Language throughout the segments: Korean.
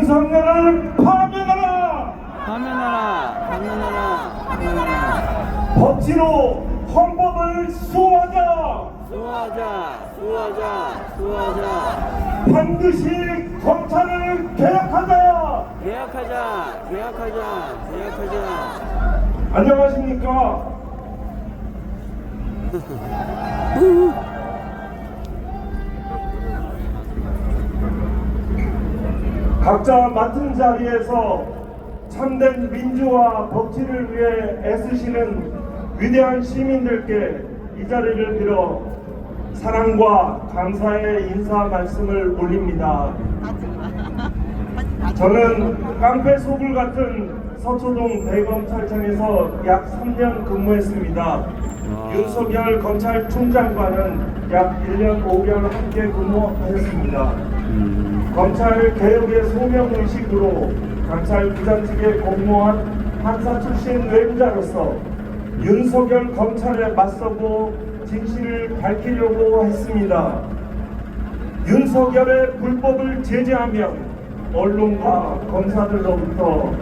윤석열을 파면하라! 파면하라! 파면하라! 파면하라! 법치로 헌법을 수호하자! 수호하자! 수호하자! 수호하자! 반드시 검찰을 개혁하자! 계약하자! 계약하자! 계약하자! 안녕하십니까? 각자 맡은 자리에서 참된 민주화 법치를 위해 애쓰시는 위대한 시민들께 이 자리를 빌어 사랑과 감사의 인사 말씀을 올립니다. 저는 깡패 소굴 같은 서초동 대검찰청에서 약 3년 근무했습니다. 윤석열 검찰총장과는 약 1년 5개월 함께 근무하였습니다. 검찰 개혁의 소명의식으로 감찰 부장직에 공모한 판사 출신 외부자로서 윤석열 검찰에 맞서고 진실을 밝히려고 했습니다. 윤석열의 불법을 제재하면 언론과 검사들로부터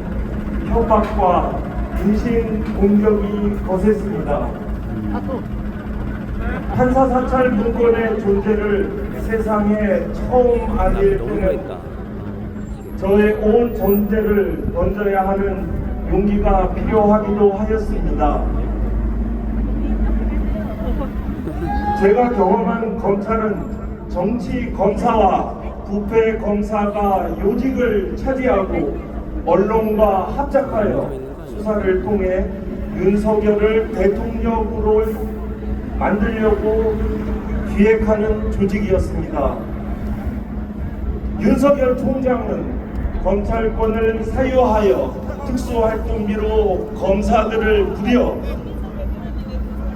협박과 인신 공격이 거셌습니다. 판사 사찰 문건의 존재를 세상에 처음 알릴 때는 저의 온 존재를 던져야 하는 용기가 필요하기도 하였습니다. 제가 경험한 검찰은 정치 검사와 부패 검사가 요직을 차지하고 언론과 합작하여 수사를 통해 윤석열을 대통령으로 만들려고 기획하는 조직이었습니다. 윤석열 총장은 검찰권을 사유하여 특수활동비로 검사들을 부려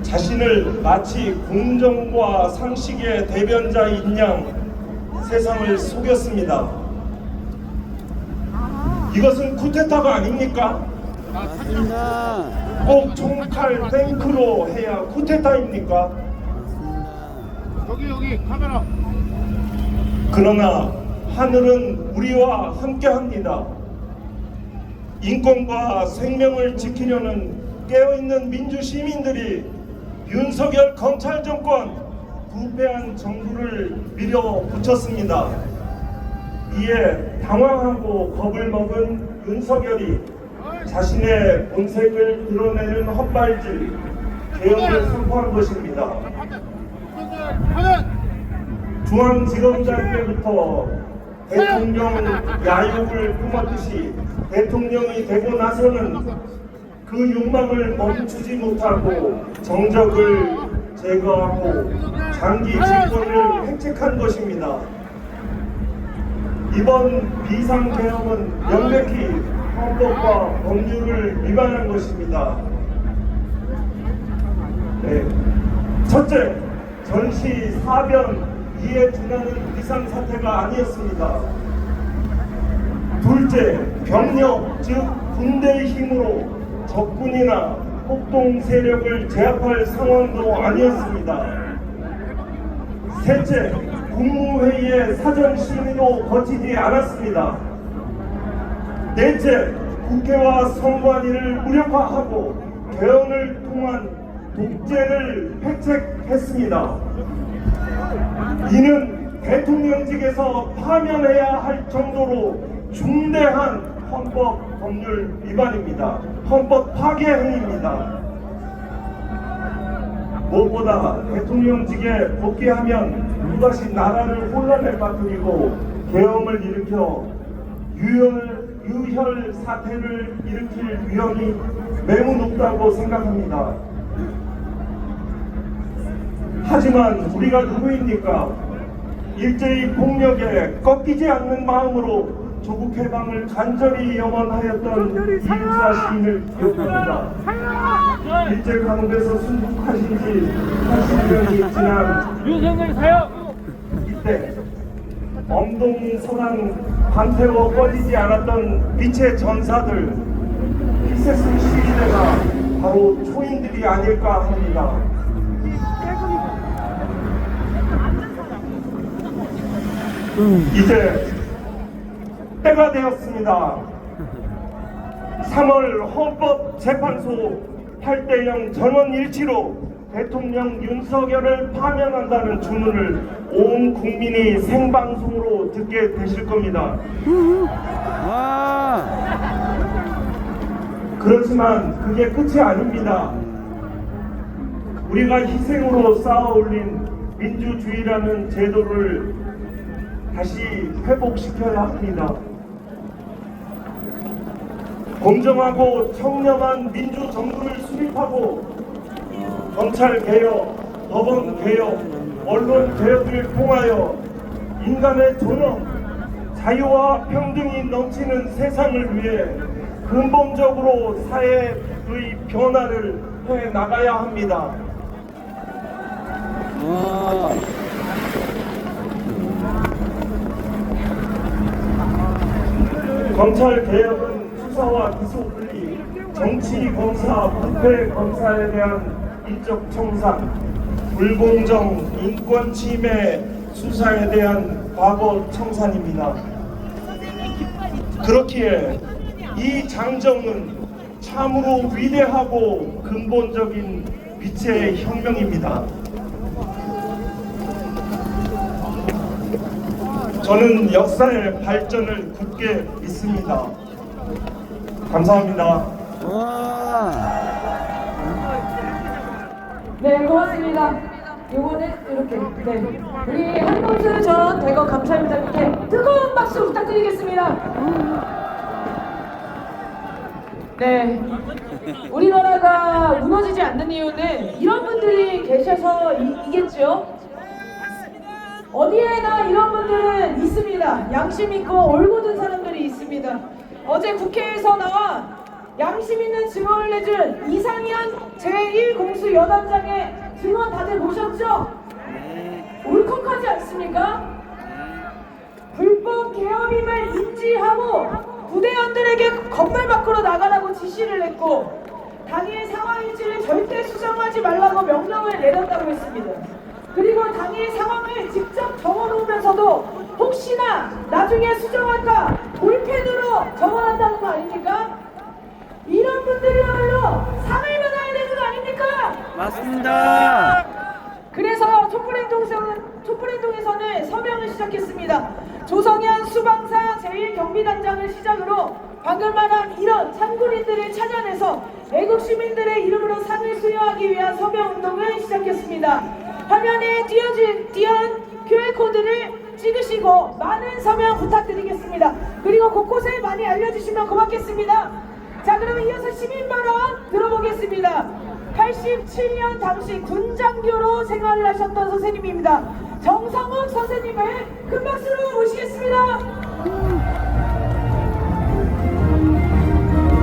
자신을 마치 공정과 상식의 대변자인 양 세상을 속였습니다. 이것은 쿠데타가 아닙니까? 맞습니다. 꼭 총칼 탱크로 해야 쿠데타입니까? 여기 카메라. 그러나 하늘은 우리와 함께합니다. 인권과 생명을 지키려는 깨어있는 민주 시민들이 윤석열 검찰 정권 부패한 정부를 밀어붙였습니다. 이에 당황하고 겁을 먹은 윤석열이 자신의 본색을 드러내는 헛발질 개혁을 선포한 것입니다. 중앙지검장 때부터 대통령 야욕을 품었듯이 대통령이 되고 나서는 그 욕망을 멈추지 못하고 정적을 제거하고 장기 집권을 획책한 것입니다. 이번 비상개혁은 명백히 헌법과 법률을 위반한 것입니다. 네. 첫째, 전시 사변 이에 준하는 비상사태가 아니었습니다. 둘째, 병력 즉 군대의 힘으로 적군이나 폭동 세력을 제압할 상황도 아니었습니다. 셋째, 국무회의의 사전 심의도 거치지 않았습니다. 넷째, 국회와 선관위를 무력화하고 개헌을 통한 독재를 획책했습니다. 이는 대통령직에서 파면해야 할 정도로 중대한 헌법 법률 위반입니다. 헌법 파괴 행위입니다. 무엇보다 대통령직에 복귀하면 또다시 나라를 혼란에 빠뜨리고 계엄을 일으켜 유혈 사태를 일으킬 위험이 매우 높다고 생각합니다. 하지만 우리가 누구입니까? 일제히 폭력에 꺾이지 않는 마음으로 조국 해방을 간절히 염원하였던 이유사 시인을 기억합니다. 일제 강도에서 순국하신 지 80년이 지난 윤석열 사형. 이때 엄동선한 반태워 꺼지지 않았던 빛의 전사들 희생승 시위대가 바로 초인들이 아닐까 합니다. 이제 때가 되었습니다. 3월 헌법재판소 8대0 전원일치로 대통령 윤석열을 파면한다는 주문을 온 국민이 생방송으로 듣게 되실 겁니다. 와. 그렇지만 그게 끝이 아닙니다. 우리가 희생으로 쌓아올린 민주주의라는 제도를 다시 회복시켜야 합니다. 공정하고 청렴한 민주정부를 수립하고 검찰개혁, 법원개혁, 언론개혁을 통하여 인간의 존엄, 자유와 평등이 넘치는 세상을 위해 근본적으로 사회의 변화를 해 나가야 합니다. 와. 검찰개혁은 수사와 기소 분리, 정치 검사, 부패 검사에 대한 인적 청산, 불공정, 인권 침해 수사에 대한 과거 청산입니다. 그렇기에 이 장정은 참으로 위대하고 근본적인 빛의 혁명입니다. 저는 역사의 발전을 굳게 믿습니다. 감사합니다. 와. 네, 고맙습니다. 요거는 이렇게. 네. 우리 한동수 전 대검 감찰부장님께 뜨거운 박수 부탁드리겠습니다. 네. 우리나라가 무너지지 않는 이유는 이런 분들이 계셔서이겠죠? 어디에나 이런 분들은 있습니다. 양심 있고 올곧은 사람들이 있습니다. 어제 국회에서 나와 양심 있는 증언을 내준 이상현 제1공수여단장의 증언 다들 보셨죠? 울컥하지 않습니까? 불법 개업임을 인지하고 부대원들에게 건물 밖으로 나가라고 지시를 했고 당일 상황일지를 절대 수정하지 말라고 명령을 내렸다고 했습니다. 그리고 당일 상황을 직접 적어놓으면서도 혹시나 나중에 수정할까 볼펜으로 적어놨다는 거 아닙니까? 이런 분들이야말로 상을 받아야 되는 거 아닙니까? 맞습니다. 그래서 촛불행동에서는 서명을 시작했습니다. 조성현 수방사 제1경비단장을 시작으로 방금 말한 이런 참군인들을 찾아내서 애국 시민들의 이름으로 상을 수여하기 위한 서명운동을 시작했습니다. 화면에 띄운 QR코드를 찍으시고 많은 서명 부탁드리겠습니다. 그리고 곳곳에 많이 알려주시면 고맙겠습니다. 자, 그러면 이어서 시민발언 들어보겠습니다. 87년 당시 군장교로 생활을 하셨던 선생님입니다. 정성욱 선생님을 큰 박수로 모시겠습니다.